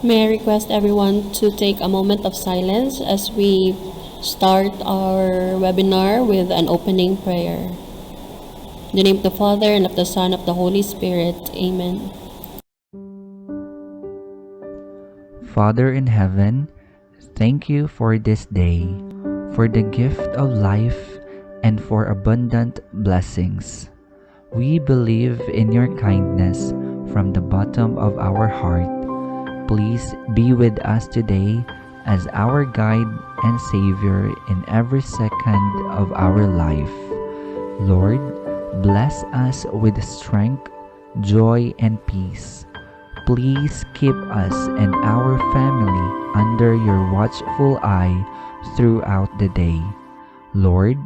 May I request everyone to take a moment of silence as we start our webinar with an opening prayer. In the name of the Father, and of the Son, and of the Holy Spirit. Amen. Father in heaven, thank you for this day, for the gift of life, and for abundant blessings. We believe in your kindness from the bottom of our heart. Please be with us today as our guide and Savior in every second of our life. Lord, bless us with strength, joy, and peace. Please keep us and our family under your watchful eye throughout the day. Lord,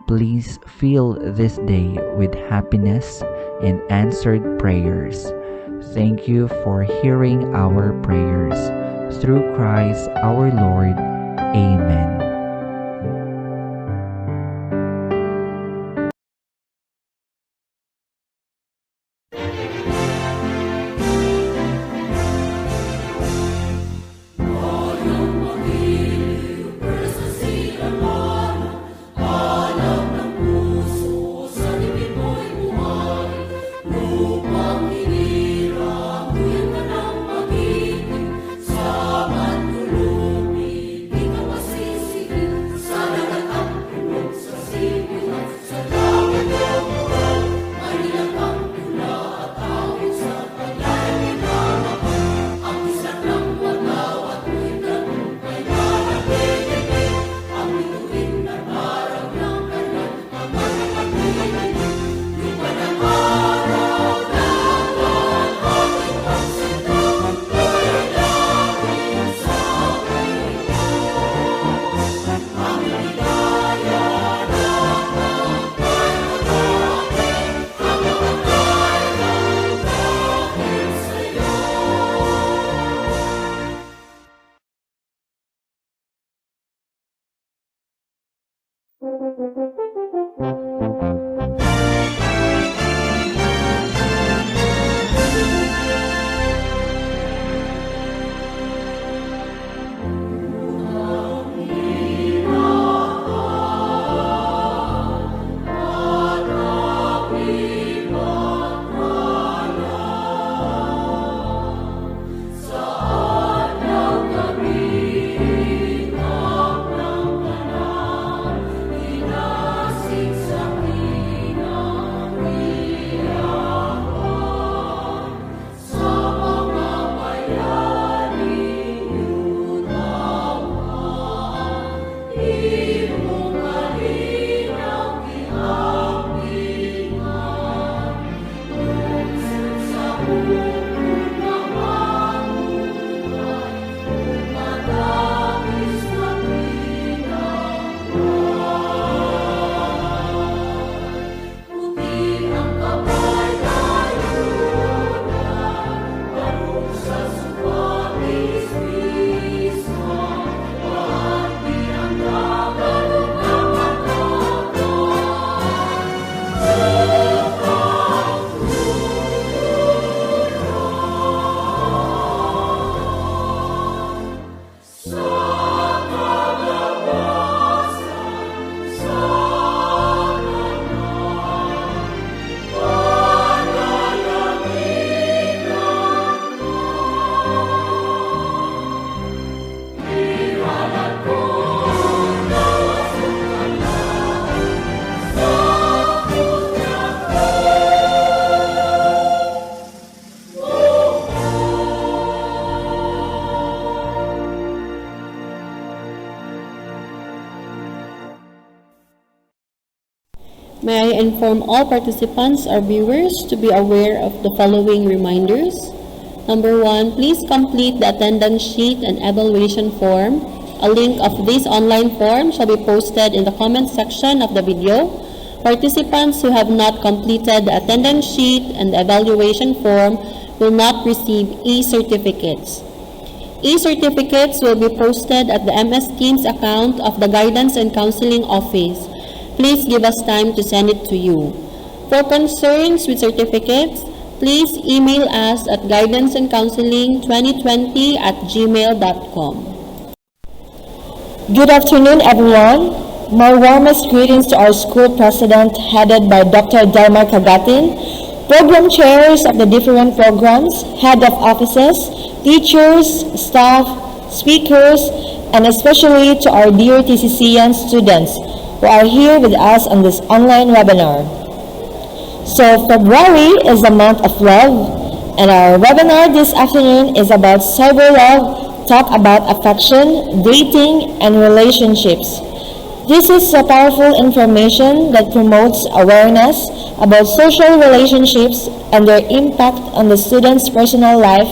please fill this day with happiness and answered prayers. Thank you for hearing our prayers. Through Christ our Lord. Amen. May I inform all participants or viewers to be aware of the following reminders. Number 1, please complete the attendance sheet and evaluation form. A link of this online form shall be posted in the comment section of the video. Participants who have not completed the attendance sheet and the evaluation form will not receive e-certificates. E-certificates will be posted at the MS Teams account of the Guidance and Counseling Office. Please give us time to send it to you. For concerns with certificates, please email us at guidanceandcounseling2020@gmail.com. Good afternoon, everyone. My warmest greetings to our school president, headed by Dr. Delmar Kagatin, program chairs of the different programs, head of offices, teachers, staff, speakers, and especially to our dear TCCN students who are here with us on this online webinar. So February is the month of love, and our webinar this afternoon is about cyber love, talk about affection, dating, and relationships. This is a powerful information that promotes awareness about social relationships and their impact on the student's personal life,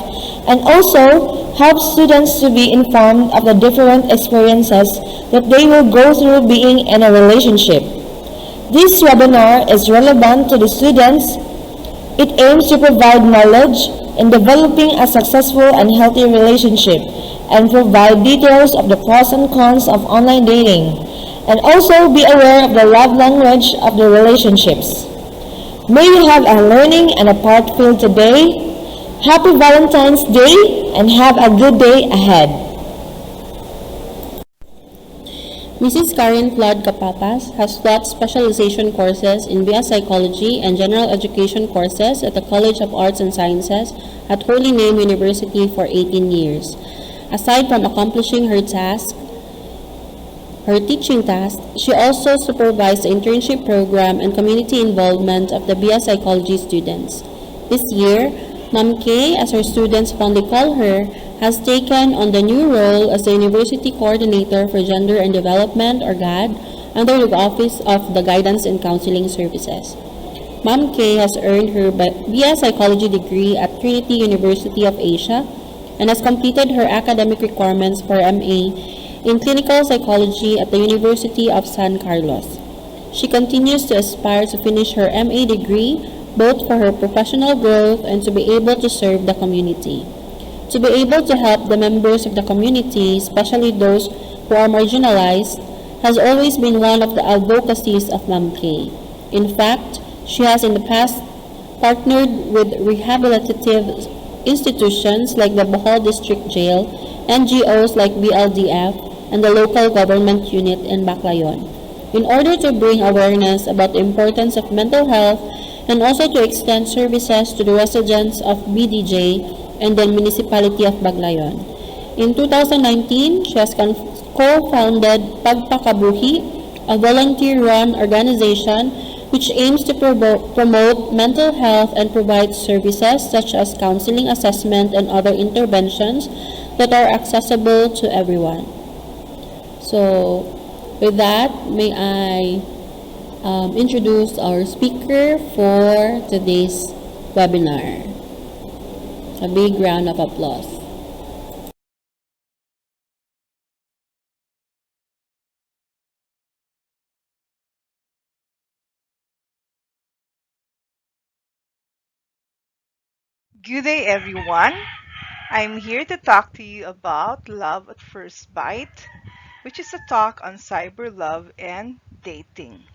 and also helps students to be informed of the different experiences that they will go through being in a relationship. This webinar is relevant to the students. It aims to provide knowledge in developing a successful and healthy relationship and provide details of the pros and cons of online dating, and also be aware of the love language of the relationships. May you have a learning and a part filled today. Happy Valentine's Day and have a good day ahead. Mrs. Karen Flood Capapas has taught specialization courses in BS Psychology and General Education courses at the College of Arts and Sciences at Holy Name University for 18 years. Aside from accomplishing her teaching task, she also supervised the internship program and community involvement of the BS Psychology students. This year, Ma'am Kay, as her students fondly call her, has taken on the new role as the University Coordinator for Gender and Development, or GAD, under the Office of the Guidance and Counseling Services. Ma'am Kay has earned her BS Psychology degree at Trinity University of Asia and has completed her academic requirements for MA in Clinical Psychology at the University of San Carlos. She continues to aspire to finish her MA degree both for her professional growth and to be able to serve the community. To be able to help the members of the community, especially those who are marginalized, has always been one of the advocacies of Ma'am Kay. In fact, she has in the past partnered with rehabilitative institutions like the Bohol District Jail, NGOs like BLDF, and the local government unit in Baclayon, in order to bring awareness about the importance of mental health and also to extend services to the residents of BDJ and the municipality of Baclayon. In 2019, she has co-founded Pagpakabuhi, a volunteer-run organization which aims to promote mental health and provide services such as counseling, assessment, and other interventions that are accessible to everyone. So, with that, may I introduce our speaker for today's webinar. A big round of applause. Good day, everyone. I'm here to talk to you about Love at First Bite, which is a talk on cyber love and dating.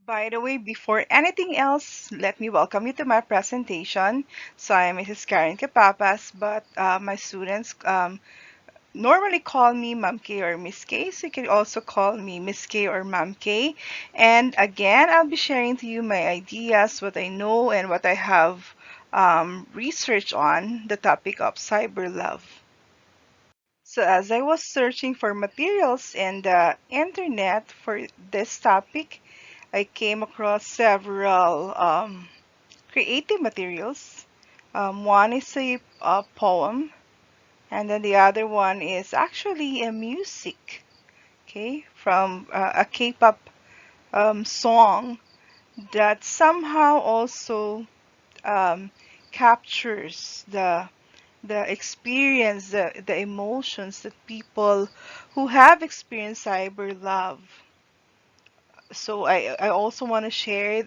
By the way, before anything else, let me welcome you to my presentation. So I'm Mrs. Karen Capapas, but my students normally call me Ma'am K or Miss K, so you can also call me Miss K or Ma'am K. And again, I'll be sharing to you my ideas, what I know, and what I have research on the topic of cyber love. So as I was searching for materials in the internet for this topic, I came across several creative materials. One is a poem, and then the other one is actually a music, okay, from a K-pop song that somehow also um, captures the experience, the emotions that people who have experienced cyber love. So I also want to share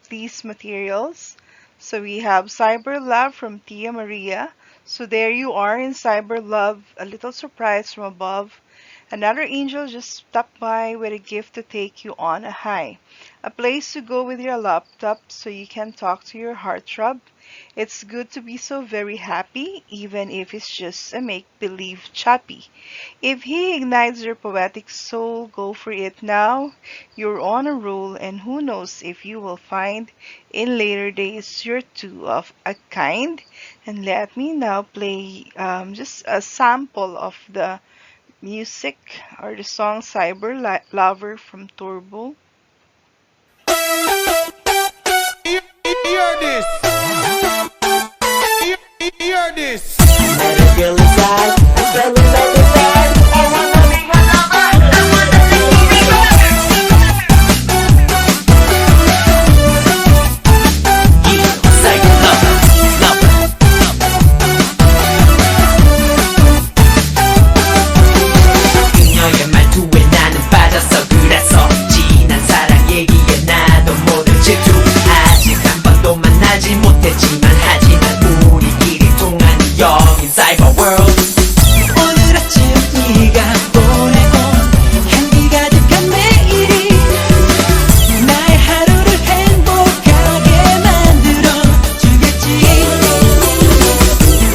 these materials. So we have Cyber Love from Tia Maria. So there you are in Cyber Love, a little surprise from above. Another angel just stopped by with a gift to take you on a high. A place to go with your laptop so you can talk to your heartthrob. It's good to be so very happy, even if it's just a make-believe chappy. If he ignites your poetic soul, go for it now. You're on a roll, and who knows if you will find in later days you're two of a kind. And let me now play just a sample of the music or the song Lover from Turbo. Hear this. Hear this. 그녀의 말투에 나는 빠졌어. 그래서 진한 사랑 얘기에 나도 모든 질투. 아직 한 번도 만나지 못했지만 하지만 우리끼리 통하는 영인 사이버 월드. 오늘 아침 네가 보내온 향기 가득한 메일이 나의 하루를 행복하게 만들어 주겠지.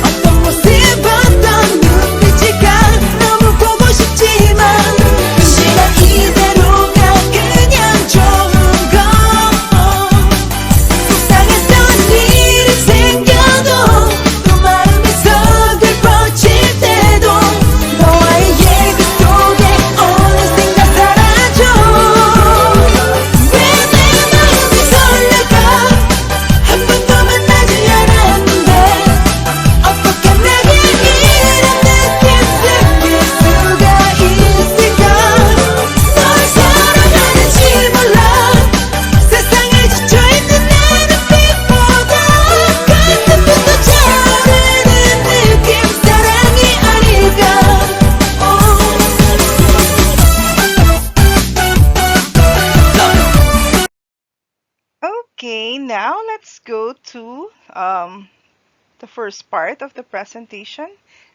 어떤 모습 어떤 눈빛일까 너무 보고 싶지만 그 시간 이대로가 그냥 좋은 거. 세상에서 일이 생겨도 또 마음이 서글 뻗칠 때도 너와의 얘기 속에 어느샌가 사라져. 왜 내 마음이 설레가 한 번도 만나지 않았는데 어떻게 내게 이런 느낌 느낄 수가 있을까. 널 사랑하는지 몰라. 세상에 지쳐있는 내 눈빛보다 가슴부터 차오르는 느낌 사랑이 아닐까. Okay, now let's go to the first part of the presentation.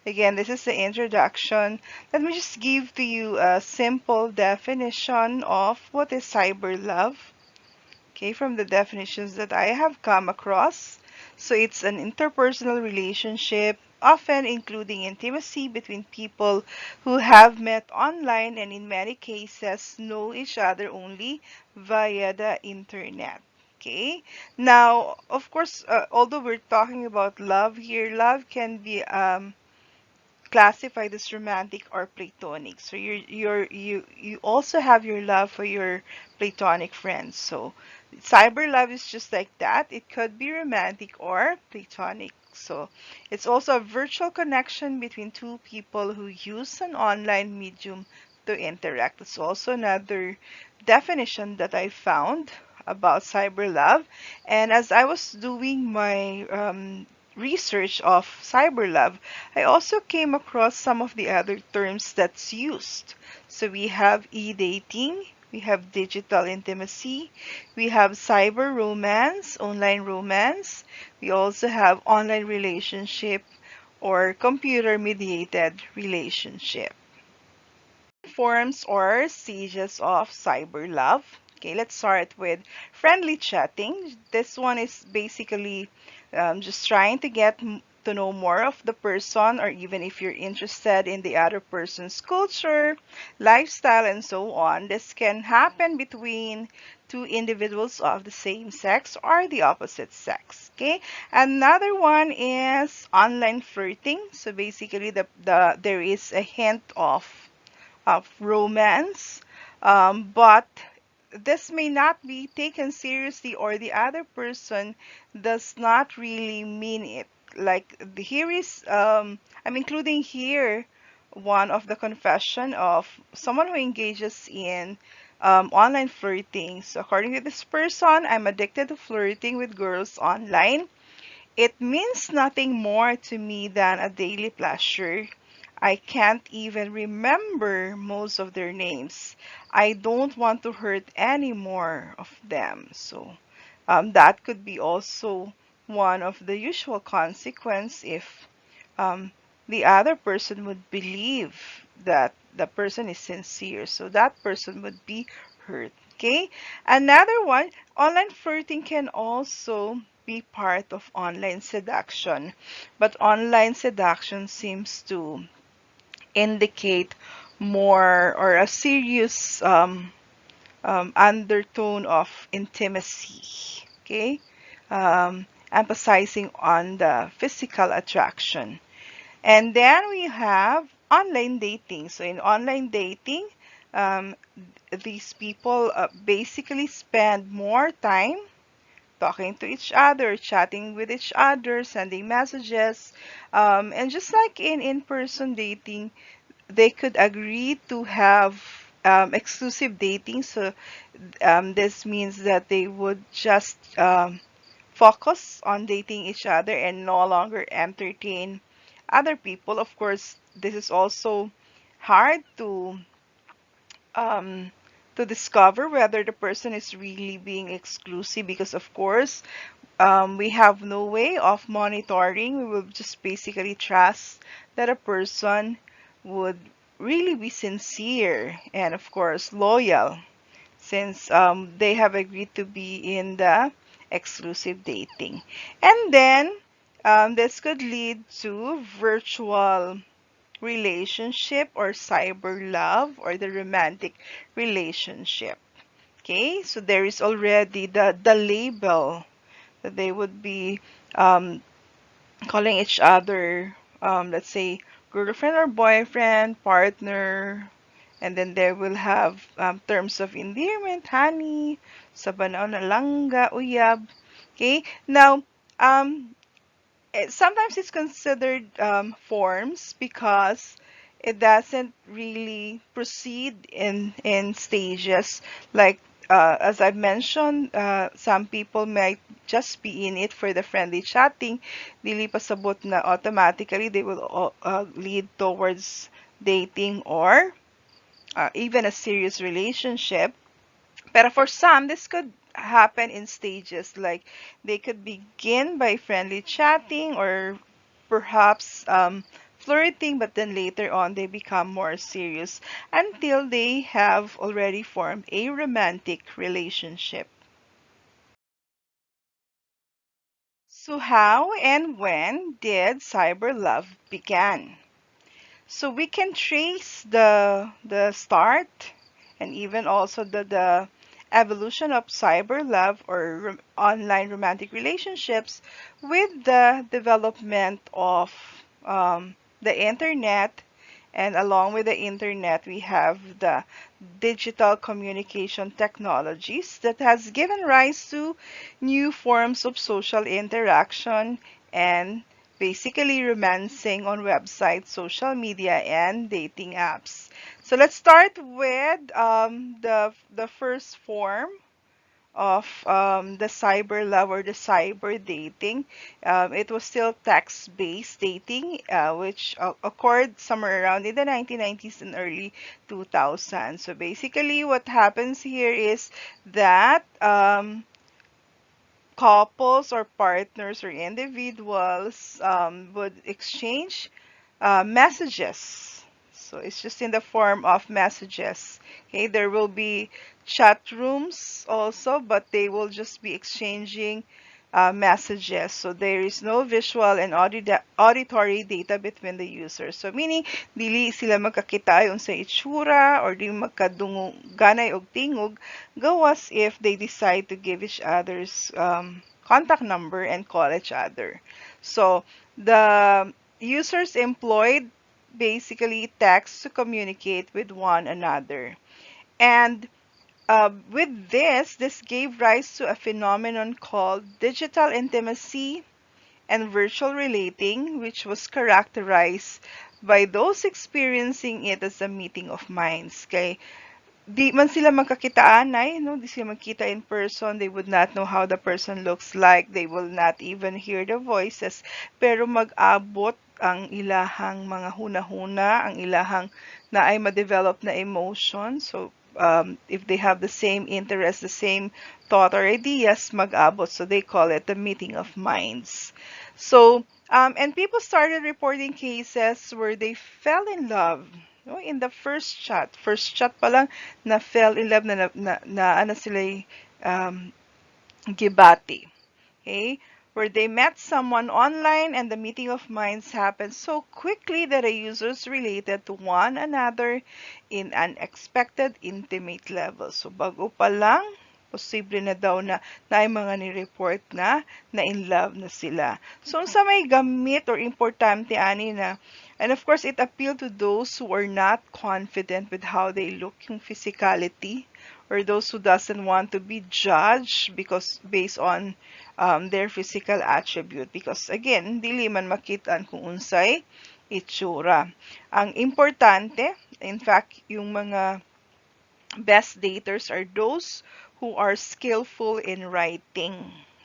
Again, this is the introduction. Let me just give to you a simple definition of what is cyber love. Okay, from the definitions that I have come across. So it's an interpersonal relationship, often including intimacy between people who have met online and in many cases know each other only via the internet. Okay, now of course, although we're talking about love here, love can be classified as romantic or platonic. So you also have your love for your platonic friends. So cyber love is just like that. It could be romantic or platonic. So it's also a virtual connection between two people who use an online medium to interact. That's also another definition that I found about cyber love. And as I was doing my research of cyber love, I also came across some of the other terms that's used. So we have e-dating, we have digital intimacy, we have cyber romance, online romance, we also have online relationship or computer mediated relationship. Forms or stages of cyber love. Okay, let's start with friendly chatting. This one is basically just trying to get to know more of the person, or even if you're interested in the other person's culture, lifestyle, and so on. This can happen between two individuals of the same sex or the opposite sex. Okay. Another one is online flirting. So basically, there is a hint of romance, but this may not be taken seriously, or the other person does not really mean it. Like here is, I'm including here one of the confession of someone who engages in online flirting. So according to this person, I'm addicted to flirting with girls online. It means nothing more to me than a daily pleasure. I can't even remember most of their names. I don't want to hurt any more of them. So that could be also one of the usual consequence if um, the other person would believe that the person is sincere. So that person would be hurt. Okay. Another one, online flirting can also be part of online seduction, but online seduction seems to indicate more or a serious undertone of intimacy. Okay. Emphasizing on the physical attraction. And then we have online dating. So in online dating, um, these people basically spend more time talking to each other, chatting with each other, sending messages. And just like in in-person dating, they could agree to have exclusive dating. So this means that they would just focus on dating each other and no longer entertain other people. Of course, this is also hard um, to discover whether the person is really being exclusive, because of course we have no way of monitoring. We will just basically trust that a person would really be sincere and of course loyal, since they have agreed to be in the exclusive dating. And then this could lead to virtual relationship or cyber love or the romantic relationship. Okay, so there is already the label that they would be um, calling each other, let's say, girlfriend or boyfriend, partner, and then they will have terms of endearment, honey, sabanao na langga, uyab. Okay, now, um, sometimes it's considered forms because it doesn't really proceed in stages. Like as I've mentioned, some people might just be in it for the friendly chatting. Dili pasabot na automatically they will lead towards dating or even a serious relationship. But for some, this could happen in stages. Like they could begin by friendly chatting or perhaps flirting, but then later on they become more serious until they have already formed a romantic relationship. So how and when did cyber love begin? So we can trace the start and even also the evolution of cyber love or online romantic relationships with the development of the internet. And along with the internet, we have the digital communication technologies that has given rise to new forms of social interaction and basically romancing on websites, social media, and dating apps. So let's start with the first form of the cyber love or the cyber dating. It was still text-based dating, which occurred somewhere around in the 1990s and early 2000s. So basically, what happens here is that couples or partners or individuals would exchange messages. So it's just in the form of messages. Okay, there will be chat rooms also, but they will just be exchanging messages. So there is no visual and auditory data between the users. So meaning dili sila magkakita ayon sa itsura or di magkadungog ganay og tingog gawas if they decide to give each other's contact number and call each other. So the users employed basically text to communicate with one another. And with this gave rise to a phenomenon called digital intimacy and virtual relating, which was characterized by those experiencing it as a meeting of minds. Kay di man sila magkakitaan no? Di sila magkita in person. They would not know how the person looks like. They will not even hear the voices. Pero mag-abot ang ilahang mga huna-huna, ang ilahang na ay ma-develop na emotion. So, if they have the same interest, the same thought or ideas, mag-abot. So, they call it the meeting of minds. So, and people started reporting cases where they fell in love no, in the first chat pa lang na fell in love na ano sila gibati. Okay? Where they met someone online and the meeting of minds happened so quickly that the users related to one another in unexpected intimate levels. So bago pa lang, posible na daw na ay mga ni-report na in love na sila. So sa may gamit or importante ani na, and of course it appealed to those who are not confident with how they look, yung physicality, or those who doesn't want to be judged because based on their physical attribute, because again dili man makitaan kung unsay itsura. Ang importante, in fact, yung mga best daters are those who are skillful in writing.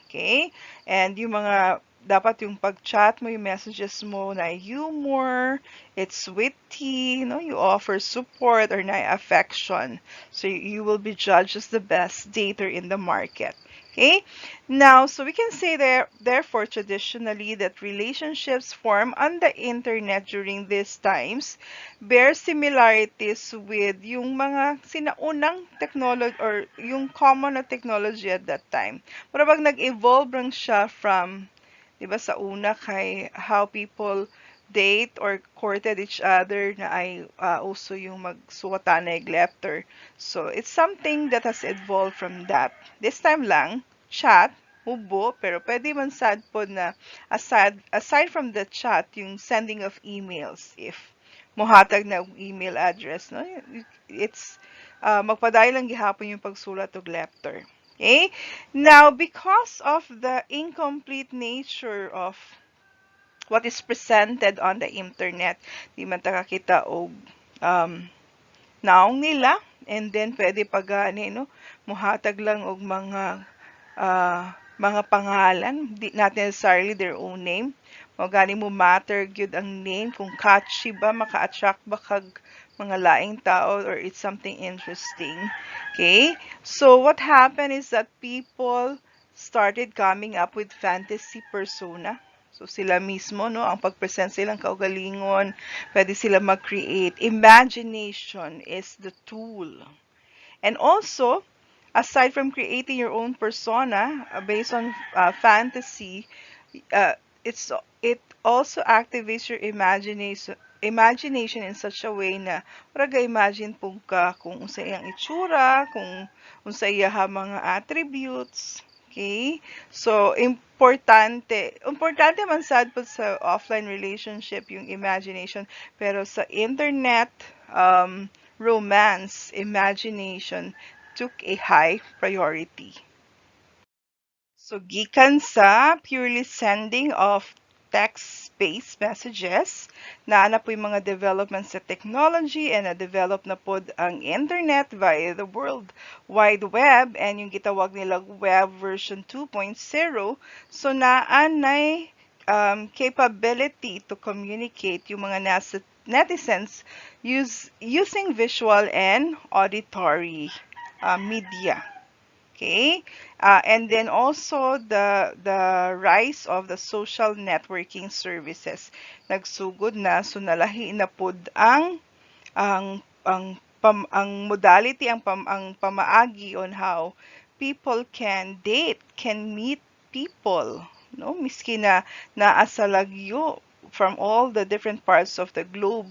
Okay? And yung mga dapat yung pag-chat mo, yung messages mo na humor, it's witty, no? You offer support or na affection. So you will be judged as the best dater in the market. Okay? Now, so we can say therefore traditionally that relationships formed on the internet during these times bear similarities with yung mga sinaunang technology or yung common na technology at that time. Pero pag nag-evolve lang siya from, di ba, sa una kay how people date or courted each other na ay uso yung magsuwatan na letter. So, it's something that has evolved from that. This time lang, chat, hubo, pero pwede man sad po na aside from the chat, yung sending of emails, if mohatag na og email address, no? It's magpadayon lang gihapon yung pagsulat og letter. Okay? Now, because of the incomplete nature of what is presented on the internet, di man ta kakita og naong nila, and then pwede pa gani no muhatag lang og mga pangalan, not necessarily their own name. O gani mo matter gyud ang name, kung catchy ba, maka-attract ba kag mga laing tao, or it's something interesting. Okay? So what happened is that people started coming up with fantasy persona. So sila mismo, no, ang pag-present silang kaugalingon, pwede sila mag-create. Imagination is the tool. And also, aside from creating your own persona based on fantasy, it also activates your imagination in such a way na para imagine pong ka kung unsa iyang itsura, kung unsa iyaha mga attributes. Okay? So, importante man sad po sa offline relationship yung imagination, pero sa internet romance, imagination took a high priority. So, gikan sa purely sending of text-based messages, naana po yung mga developments sa technology and na-develop na po ang internet via the World Wide Web and yung gitawag nilang Web version 2.0. So, naanay capability to communicate yung mga netizens using visual and auditory media. Okay, and then also the rise of the social networking services. Nagsugod na, so nalahi na pod ang modality, ang pamaagi on how people can date, can meet people, no? Miski na naa sa lagyo from all the different parts of the globe,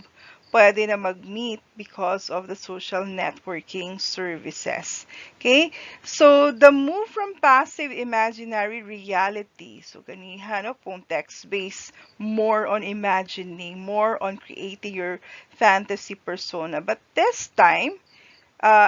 pwede na mag-meet because of the social networking services. Okay? So, the move from passive imaginary reality, so ganiha, no, kung text-based, more on imagining, more on creating your fantasy persona. But this time,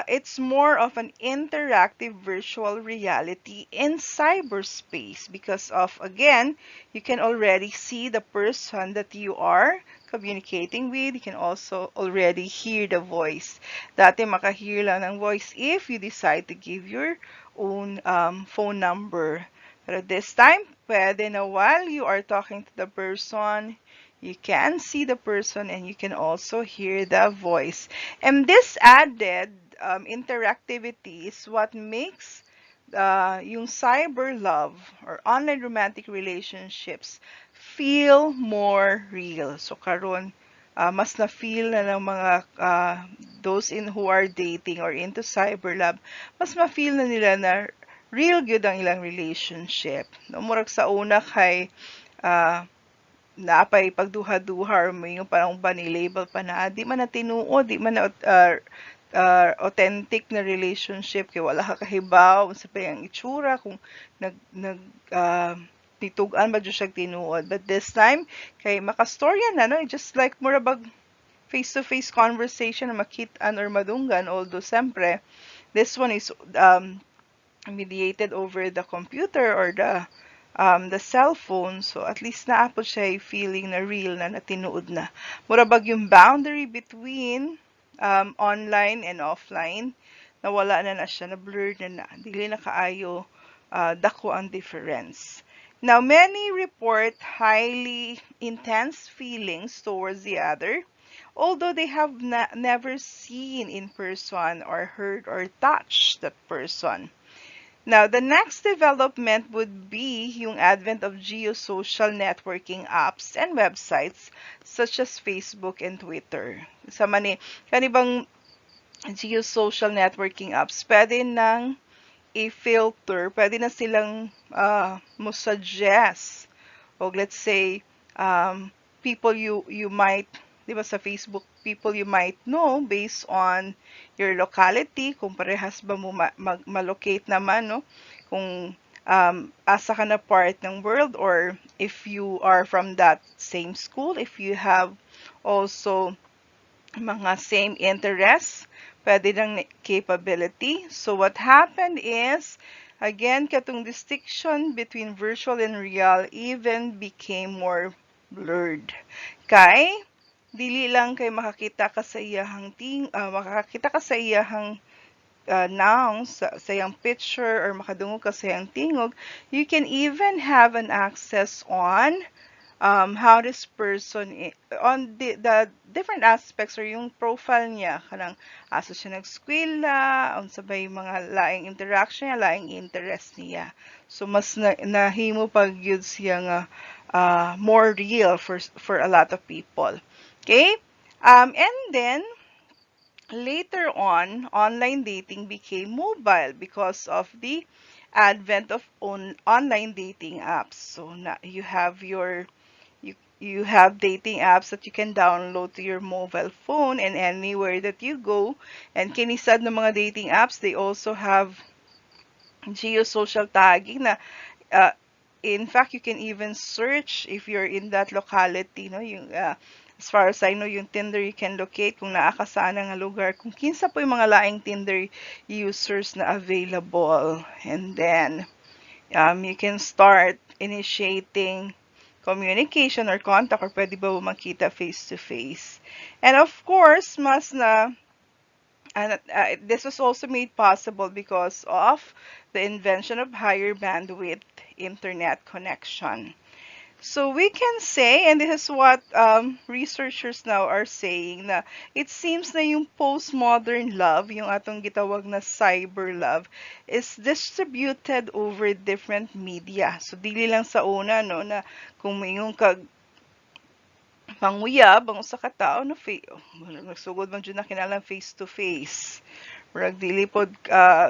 it's more of an interactive virtual reality in cyberspace because of, again, you can already see the person that you are communicating with. You can also already hear the voice. Dati makahear lang ng voice if you decide to give your own phone number. But this time, pwede na while you are talking to the person, you can see the person and you can also hear the voice. And this added interactivity is what makes yung cyber love or online romantic relationships feel more real. So karon mas na-feel na ng mga those who are dating or into cyber love, mas ma-feel na nila na real good ang ilang relationship. No, murag sa una kay napay pagduha-duha mo yung parang label pa na di man na tinuod, di man na authentic na relationship kay wala ka kahibaw sa pa yung itsura kung nag titugan ba siya tinuod. But this time kay makastorya na, no, just like more about face-to-face conversation na makitaan or madunggan, although siyempre this one is mediated over the computer or the cell phone. So at least naapod siya feeling na real na tinuod na. Murabag yung boundary between online and offline, nawala na siya, na blurred na dili na kaayo dako ang difference. Now, many report highly intense feelings towards the other, although they have never seen in person or heard or touched that person. Now, the next development would be yung advent of geosocial networking apps and websites such as Facebook and Twitter. Sa mani, kanibang geosocial networking apps, pwede nang i-filter, pwede na silang mo suggest, or let's say, people you might, di ba sa Facebook, people you might know based on your locality, kung parehas ba mo malocate naman, no? Kung asa ka na part ng world, or if you are from that same school, if you have also mga same interests, pwede ng capability. So what happened is, again, katong distinction between virtual and real even became more blurred. Kay, dili lang kay makakita ka sa iyahang makakita ka sa iyahang nouns sa iyang picture or makadungog ka sa iyang tingog, you can even have an access on how this person on the different aspects or yung profile niya, kanang asa siya nag-eskwela, unsa ba yung mga laing interaction niya, laing interest niya. So mas nahimo pag yun siya nga more real for a lot of people. Okay? And then later on, online dating became mobile because of the advent of online dating apps. So you have you have dating apps that you can download to your mobile phone and anywhere that you go. And kinisad ng mga dating apps, they also have geosocial tagging na in fact, you can even search if you're in that locality, no? Yung as far as I know, yung Tinder, you can locate kung naa ka saan nga lugar, kung kinsa po yung mga laing Tinder users na available. And then you can start initiating communication or contact, or pwede ba makita face-to-face. And of course, this was also made possible because of the invention of higher bandwidth internet connection. So we can say, and this is what researchers now are saying, na it seems na yung postmodern love, yung atong gitawag na cyber love, is distributed over different media. So dili lang sa una, no, na kung mayong manguyab ang usa ka tawo no nagsugod man jud na kinahanglan face to face. Murag dili pod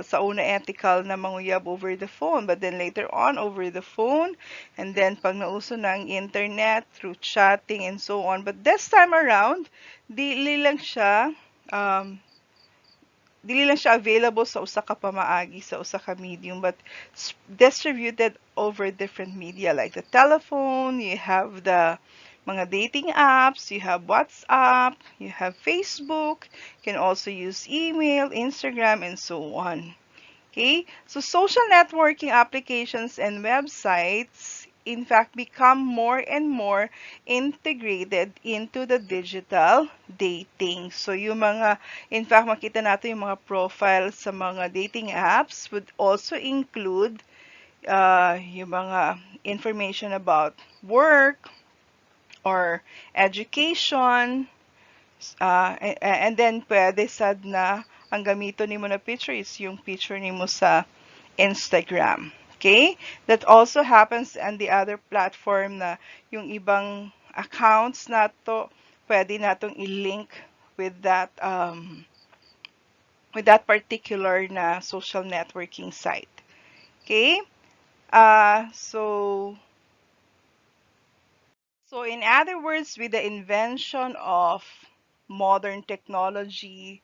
sa una ethical na manguyab over the phone, but then later on over the phone, and then pag nauso na ang internet through chatting and so on. But this time around, dili lang siya um, dili lang siya available sa usa ka pamaagi sa usa ka medium, but distributed over different media like the telephone, you have the mga dating apps, you have WhatsApp, you have Facebook, you can also use email, Instagram, and so on. Okay, so social networking applications and websites, in fact, become more and more integrated into the digital dating. So yung mga, in fact, makita natin yung mga profiles sa mga dating apps would also include yung mga information about work or education, and then pwede sad na ang gamito nimo na picture is yung picture nimo sa Instagram. Okay? That also happens on the other platform na yung ibang accounts nato pwede natong i-link with that particular na social networking site. Okay? So in other words, with the invention of modern technology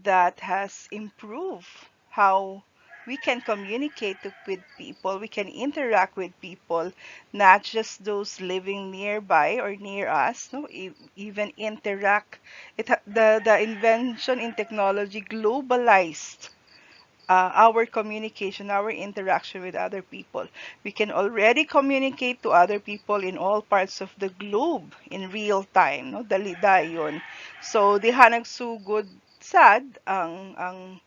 that has improved how we can communicate with people, we can interact with people, not just those living nearby or near us, no, even interact. The invention in technology globalized our communication, our interaction with other people. We can already communicate to other people in all parts of the globe in real time, no? Dali dayon. So diha nagsugod sad ang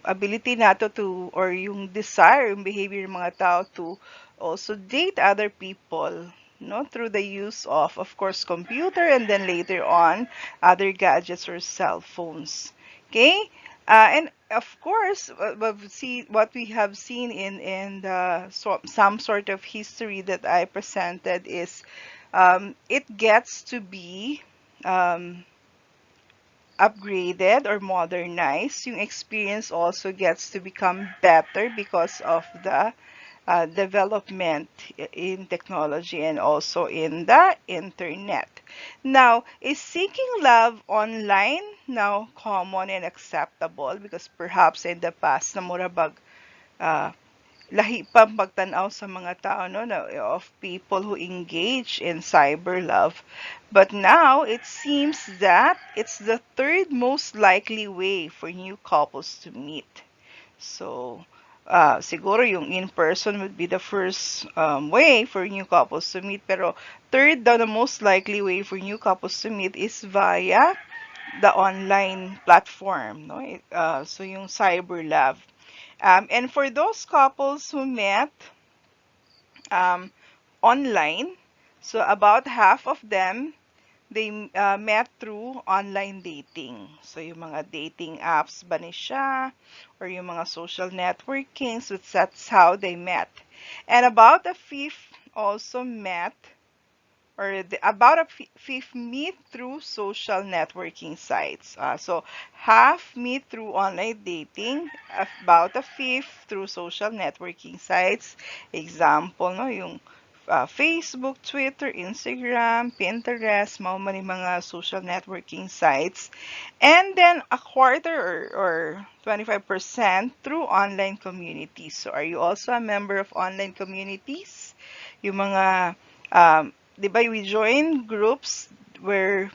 ability nato to, or yung desire, yung behavior ng mga tao to also date other people, no, through the use of course computer, and then later on other gadgets or cell phones. Okay. And of course, what we have seen in some sort of history that I presented is it gets to be upgraded or modernized. Yung experience also gets to become better because of the development in technology and also in the internet. Now, is seeking love online now common and acceptable? Because perhaps in the past, na murabag lahi pang pagtanaw sa mga tao, no, of people who engage in cyber love. But now it seems that it's the third most likely way for new couples to meet. So, siguro yung in-person would be the first way for new couples to meet. Pero third daw, the most likely way for new couples to meet is via the online platform. No? So yung CyberLove. And for those couples who met online, so about half of them, they met through online dating. So yung mga dating apps ba ni siya, or yung mga social networking, so that's how they met. And about a fifth also met, or about a fifth meet through social networking sites. So half meet through online dating, about a fifth through social networking sites. Example, no, yung Facebook, Twitter, Instagram, Pinterest, mao man yung mga social networking sites. And then a quarter or 25% through online communities. So are you also a member of online communities? Yung mga di ba, we join groups where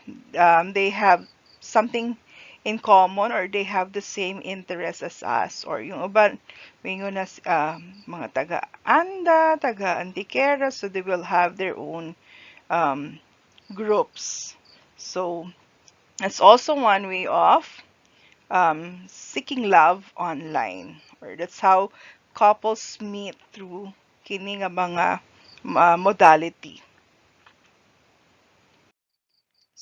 they have something in common, or they have the same interests as us, or yung uban mingo na mga taga-anda, taga-antikera, so they will have their own groups. So it's also one way of seeking love online, or that's how couples meet through kini nga mga modality.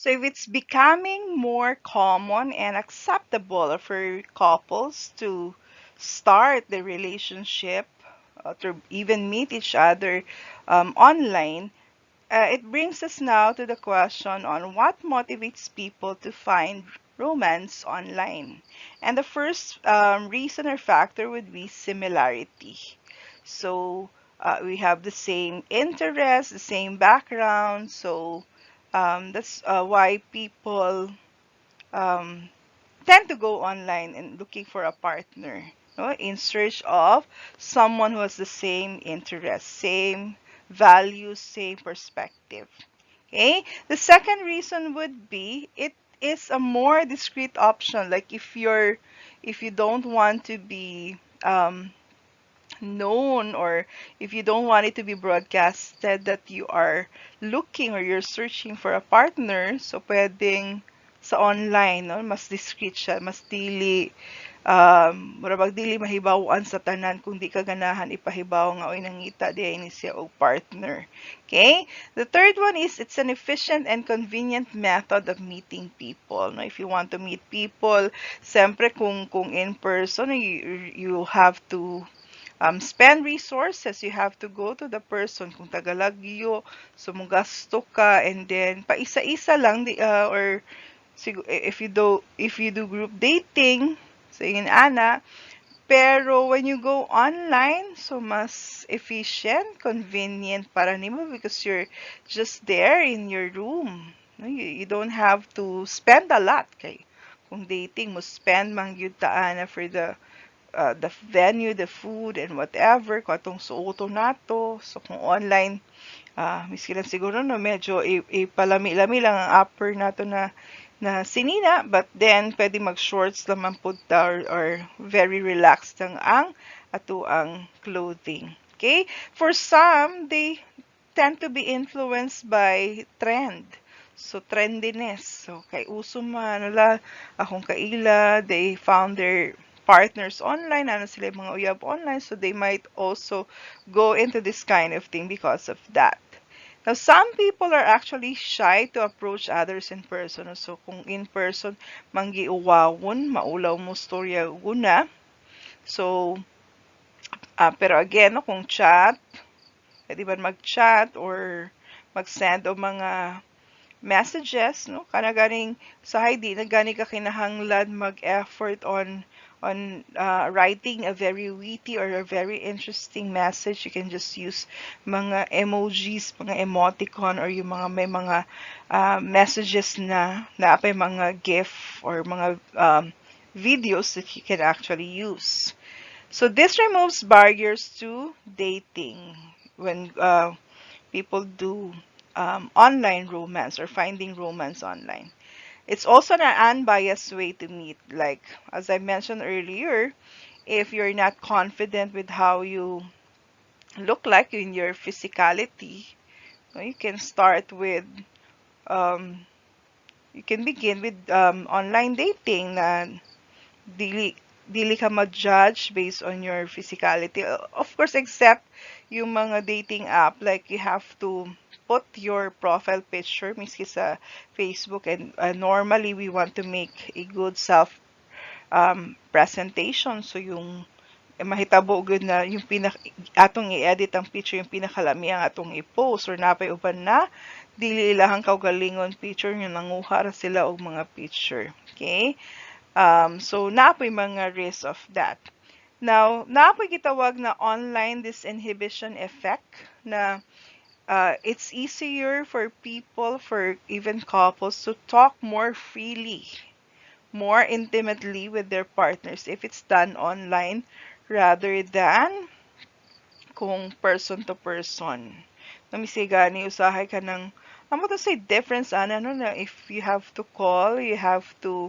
So if it's becoming more common and acceptable for couples to start the relationship, to even meet each other online, it brings us now to the question on what motivates people to find romance online. And the first reason or factor would be similarity. So we have the same interests, the same background. So that's why people um, tend to go online and looking for a partner, no, in search of someone who has the same interests, same values, same perspective. Okay. The second reason would be it is a more discreet option. Like if you don't want to be known, or if you don't want it to be broadcasted that you are looking or you're searching for a partner, so pwedeng sa online, no, mas discreet siya, mas dili murabag dili mahibaw-an sa tanan kung di ka ganahan ipahibaw nga oy nangita di ni siya og partner. Okay? The third one is it's an efficient and convenient method of meeting people. No, if you want to meet people, siyempre kung in person, you have to spend resources. You have to go to the person. Kung tagalagyo, sumugasto ka, and then paisa-isa lang or if you do group dating, so yun ana. Pero when you go online, so mas efficient, convenient para nimo because you're just there in your room. No, you don't have to spend a lot kay kung dating mo spend man gyud ta ana for the venue, the food, and whatever, kung atong suoto nato. So, kung online, miski lang siguro, no, medyo ipalami-lami lang ang upper nato na sinina, but then, pwede mag-shorts naman po ta, or very relaxed lang ang ato ang clothing. Okay? For some, they tend to be influenced by trend. So, trendiness. So, kay uso man, akong kaila, they found their partners online, ano sila yung mga uyab online, so they might also go into this kind of thing because of that. Now, some people are actually shy to approach others in person. So, kung in person, manggiuwawon, maulaw mo storya guna. So, pero again, no, kung chat, pwede ba mag-chat or mag-send o mga messages, no, kana ganing sa di na gani ka kinahanglan mag-effort on writing a very witty or a very interesting message. You can just use mga emojis, mga emoticon, or yung mga may mga messages na naapay mga GIF or mga videos that you can actually use. So this removes barriers to dating when people do online romance or finding romance online. It's also an unbiased way to meet. Like, as I mentioned earlier, if you're not confident with how you look like in your physicality, you can start with, um, you can begin with online dating na dili dili ka ma-judge based on your physicality. Of course, except yung mga dating app, like you have to put your profile picture miski sa Facebook, and normally we want to make a good self presentation. So yung mahitabo gud na yung atong i-edit ang picture yung pinakalami ang atong i-post, or napay uban na dili ilahang kaugalingon picture yung nanguha ra sila og mga picture. Okay? So, naapoy mga risks of that. Now, naapoy gitawag na online disinhibition effect na it's easier for people, for even couples, to talk more freely, more intimately with their partners if it's done online rather than kung person to person. Namisigani, usahay ka ng, amo to say difference, ano na, if you have to call, you have to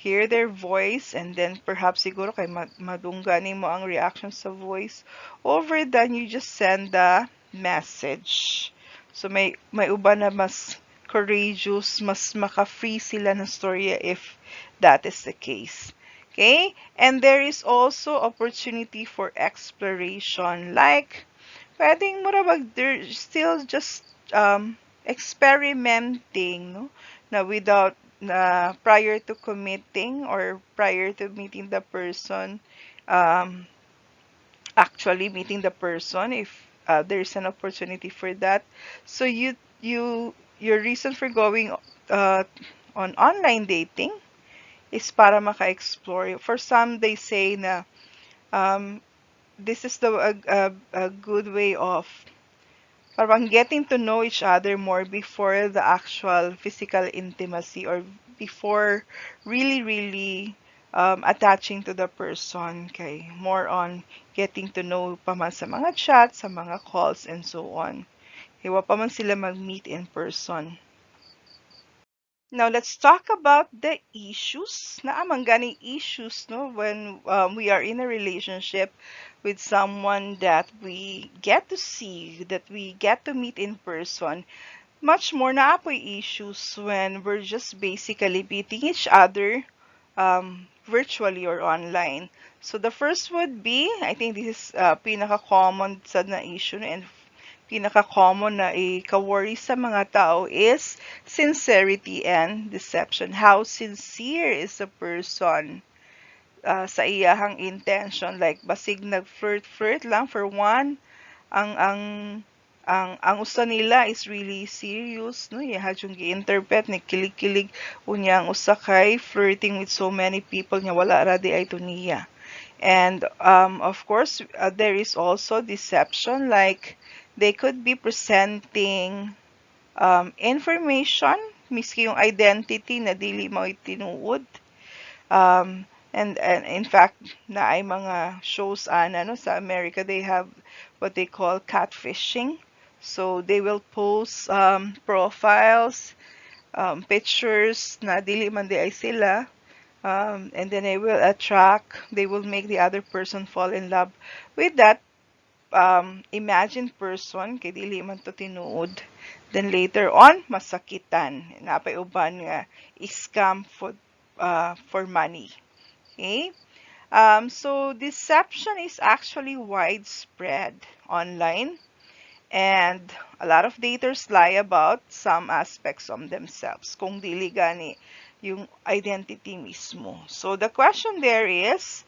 hear their voice, and then perhaps siguro kay madunggani mo ang reaction sa voice. Over than you just send the message. So may uba na mas courageous, mas maka-free sila ng storya if that is the case. Okay? And there is also opportunity for exploration. Like, pwedeng murabag, they're still just experimenting, no? Na without prior to committing or prior to meeting the person, um, actually meeting the person, if there's an opportunity for that. So your reason for going on online dating is para maka-explore. For some, they say na um, this is a good way of parang getting to know each other more before the actual physical intimacy, or before really attaching to the person. Okay, more on getting to know pa man sa mga chats, sa mga calls, and so on. Hiwa pa man sila mag-meet in person. Now let's talk about the issues. Naamang ganing issues no when we are in a relationship with someone that we get to see, that we get to meet in person. Much more naapoy issues when we're just basically meeting each other virtually or online. So the first would be, I think this is pinaka-common sa na issue and pinaka-common na ika-worry sa mga tao is sincerity and deception. How sincere is a person sa iyahang intention? Like, basig nag-flirt-flirt lang for one, ang usa nila is really serious, no? Iha yung gi-interpret ni kilig-kilig unya ang usa kay flirting with so many people nya wala ra di ay tuniya. And of course, there is also deception, like they could be presenting information, miski yung identity na dili mo tinuod. And in fact, na ay mga shows no, sa America, they have what they call catfishing. So they will post profiles, pictures na dili man di ay sila. And then they will make the other person fall in love with that imagined person, kay dili man to tinuod. Then later on, masakitan. Napay uban nga scam for money. Okay? So deception is actually widespread online, and a lot of daters lie about some aspects of themselves, kung dili gani yung identity mismo. So the question there is,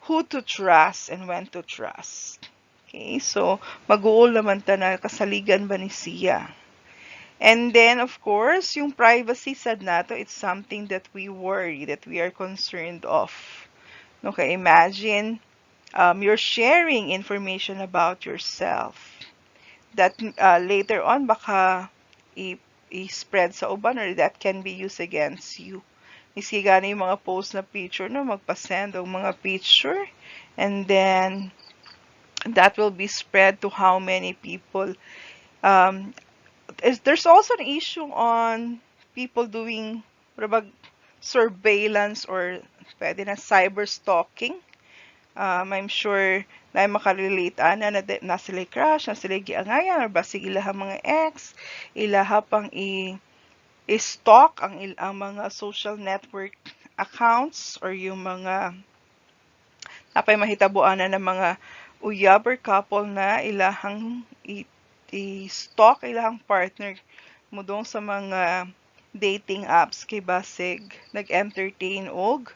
who to trust and when to trust. Okay, so mag-uol naman ta na kasaligan ba ni siya. And then, of course, yung privacy sad nato, it's something that we worry, that we are concerned of. Okay, imagine you're sharing information about yourself that later on baka i-spread sa uban, or that can be used against you. Miski gani yung mga post na picture, no, magpa-send o mga picture, and then that will be spread to how many people. There's also an issue on people doing surveillance, or pwede na cyber stalking. I'm sure na makarelate na sila crush, na sila giangayan, or basig ilaha mga ex, ilaha pang i-stalk ang mga social network accounts, or yung mga napay mahitabuan ng mga uyab or couple na ilahang i-stalk ilahang partner mudong sa mga dating apps kay basig nag-entertain og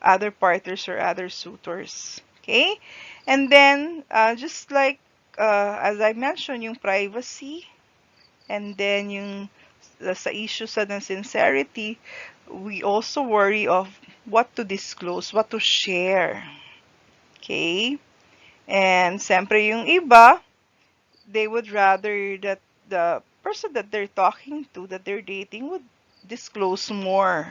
other partners or other suitors. Okay? And then, just like, as I mentioned, yung privacy, and then yung sa issue sa ng sincerity, we also worry of what to disclose, what to share. Okay? And siyempre yung iba, they would rather that the person that they're talking to, that they're dating, would disclose more.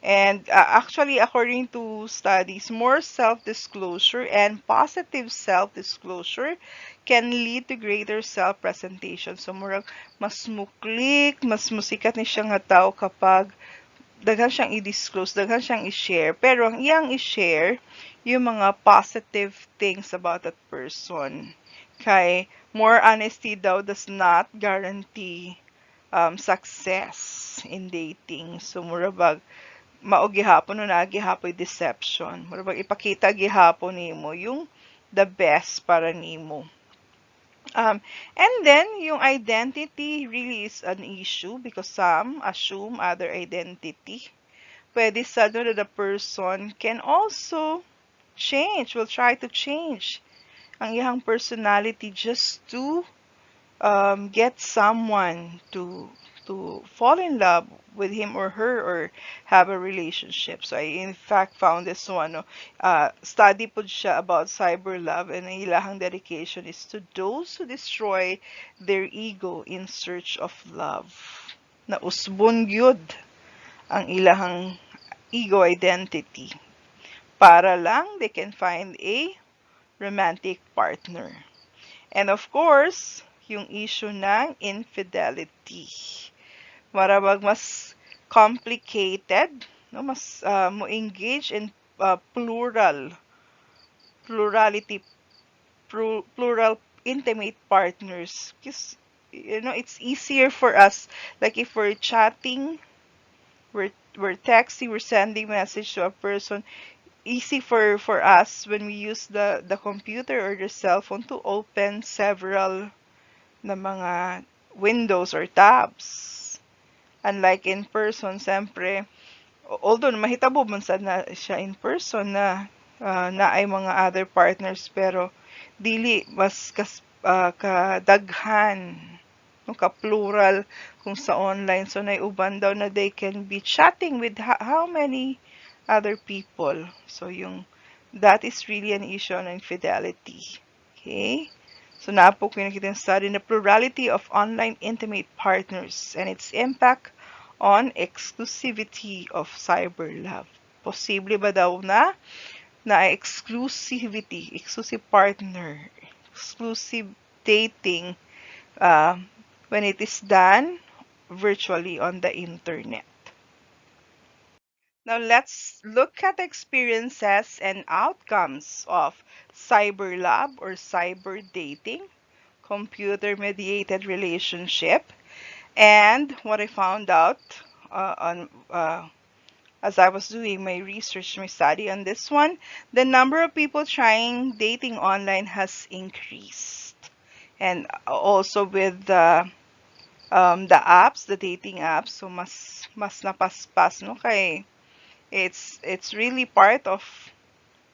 And actually, according to studies, more self-disclosure and positive self-disclosure can lead to greater self-presentation. So, murag mas muklik, mas musikat ni siya nga tao kapag daghan siyang i-disclose, daghan siyang i-share. Pero ang iyang i-share, yung mga positive things about that person. Kay more honesty daw does not guarantee success in dating. So, murabag, mao gihapon no na gihapoy deception. Murabag ipakita gihapon nimo yung the best para nimo. And then, yung identity really is an issue because some assume other identity. Pwede sa that the person can also change, will try to change ang iyang personality just to get someone to fall in love with him or her or have a relationship. So I in fact found this one, no, study po siya about cyber love, and ang ilahang dedication is to those who destroy their ego in search of love. Na usbon gyud ang ilahang ego identity para lang they can find a romantic partner. And of course, yung issue ng infidelity. Marabag mas complicated, no? Mas mo engage in plurality, plural intimate partners. Because, it's easier for us, like if we're chatting, we're texting, we're sending message to a person, easy for us when we use the computer or the cell phone to open several na mga windows or tabs. Unlike in person, siyempre, although mahitabo man sad na siya in person na ay mga other partners, pero dili mas kadaghan no ka-plural kung sa online. So naiuban daw na they can be chatting with how many other people. So that is really an issue on infidelity. Okay? So napo ko nakita study the plurality of online intimate partners and its impact on exclusivity of cyber love. Posible ba daw na exclusive partner, exclusive dating uh, when it is done virtually on the internet. Now let's look at experiences and outcomes of cyber love or cyber dating, computer mediated relationship, and what I found out on as I was doing my research, my study on this one, the number of people trying dating online has increased. And also with the apps, the dating apps, so mas napaspas no kay it's really part of